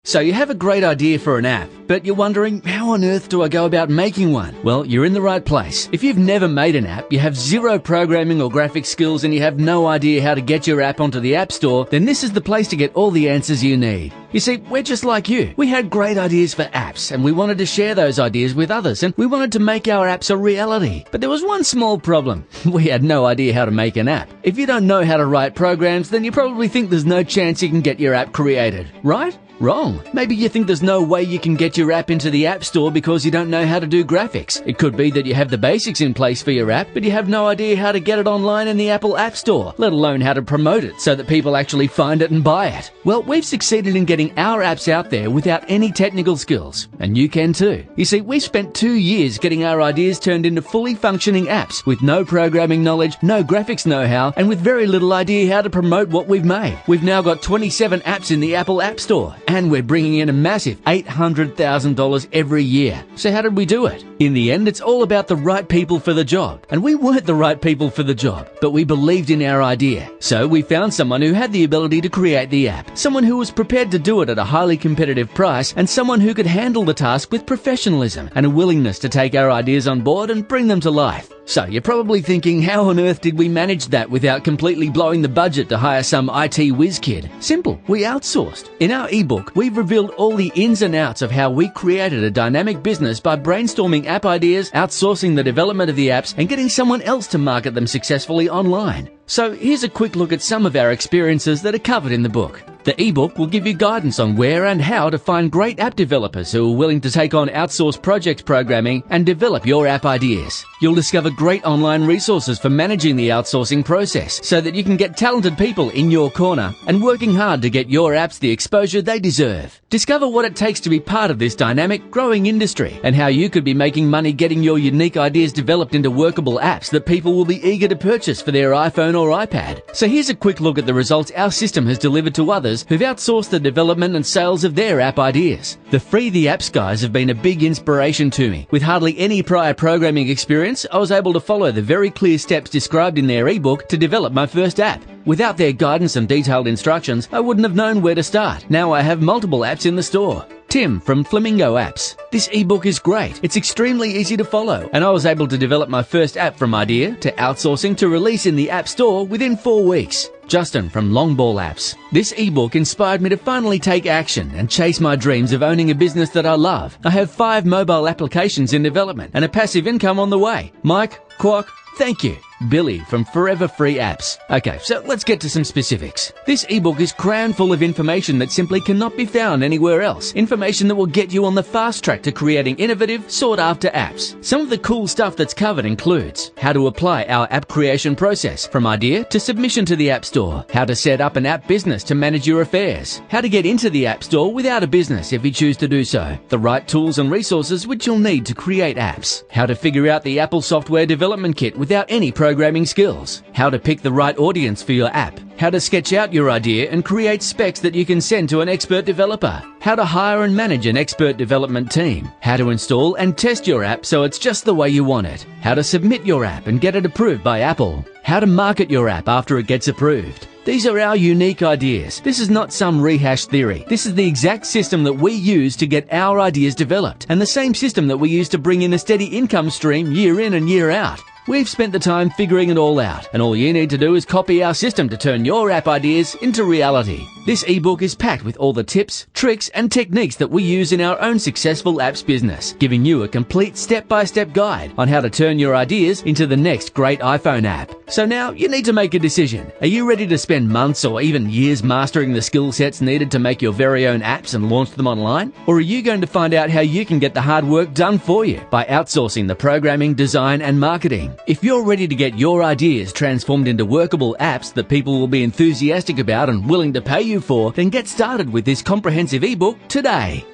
So you have a great idea for an app, but you're wondering, how on earth do I go about making one? Well, you're in the right place. If you've never made an app, you have zero programming or graphic skills, and you have no idea how to get your app onto the App Store, then this is the place to get all the answers you need. You see, we're just like you. We had great ideas for apps, and we wanted to share those ideas with others, and we wanted to make our apps a reality. But there was one small problem. We had no idea how to make an app. If you don't know how to write programs, then you probably think there's no chance you can get your app created, right? Wrong. Maybe you think there's no way you can get your app into the App Store because you don't know how to do graphics. It could be that you have the basics in place for your app, but you have no idea how to get it online in the Apple App Store, let alone how to promote it so that people actually find it and buy it. Well, we've succeeded in getting our apps out there without any technical skills, and you can too. You see, we spent 2 years getting our ideas turned into fully functioning apps with no programming knowledge, no graphics know-how, and with very little idea how to promote what we've made. We've now got 27 apps in the Apple App Store, and we're bringing in a massive $800,000 every year. So how did we do it? In the end, it's all about the right people for the job. And we weren't the right people for the job, but we believed in our idea. So we found someone who had the ability to create the app, someone who was prepared to do it at a highly competitive price, and someone who could handle the task with professionalism and a willingness to take our ideas on board and bring them to life. So you're probably thinking, how on earth did we manage that without completely blowing the budget to hire some IT whiz kid? Simple, we outsourced. In our ebook, we've revealed all the ins and outs of how we created a dynamic business by brainstorming app ideas, outsourcing the development of the apps, and getting someone else to market them successfully online. So here's a quick look at some of our experiences that are covered in the book. The ebook will give you guidance on where and how to find great app developers who are willing to take on outsourced project programming and develop your app ideas. You'll discover great online resources for managing the outsourcing process so that you can get talented people in your corner and working hard to get your apps the exposure they deserve. Discover what it takes to be part of this dynamic, growing industry and how you could be making money getting your unique ideas developed into workable apps that people will be eager to purchase for their iPhone or iPad. So here's a quick look at the results our system has delivered to others who've outsourced the development and sales of their app ideas. The Free the Apps guys have been a big inspiration to me. With hardly any prior programming experience, I was able to follow the very clear steps described in their ebook to develop my first app. Without their guidance and detailed instructions, I wouldn't have known where to start. Now I have multiple apps in the store. Tim from Flamingo Apps. This ebook is great. It's extremely easy to follow, and I was able to develop my first app from idea to outsourcing to release in the App Store within 4 weeks. Justin from Longball Apps. This ebook inspired me to finally take action and chase my dreams of owning a business that I love. I have 5 mobile applications in development and a passive income on the way. Mike, Quack, thank you. Billy from Forever Free Apps. Okay, so let's get to some specifics. This ebook is crammed full of information that simply cannot be found anywhere else. Information that will get you on the fast track to creating innovative, sought-after apps. Some of the cool stuff that's covered includes how to apply our app creation process from idea to submission to the App Store, how to set up an app business to manage your affairs, how to get into the App Store without a business if you choose to do so, the right tools and resources which you'll need to create apps, how to figure out the Apple Software Development Kit without any programming skills, how to pick the right audience for your app, how to sketch out your idea and create specs that you can send to an expert developer, how to hire and manage an expert development team, how to install and test your app so it's just the way you want it, how to submit your app and get it approved by Apple, how to market your app after it gets approved. These are our unique ideas. This is not some rehashed theory. This is the exact system that we use to get our ideas developed, and the same system that we use to bring in a steady income stream year in and year out. We've spent the time figuring it all out, and all you need to do is copy our system to turn your app ideas into reality. This ebook is packed with all the tips, tricks, and techniques that we use in our own successful apps business, giving you a complete step-by-step guide on how to turn your ideas into the next great iPhone app. So now you need to make a decision. Are you ready to spend months or even years mastering the skill sets needed to make your very own apps and launch them online? Or are you going to find out how you can get the hard work done for you by outsourcing the programming, design, and marketing? If you're ready to get your ideas transformed into workable apps that people will be enthusiastic about and willing to pay you for, then get started with this comprehensive ebook today.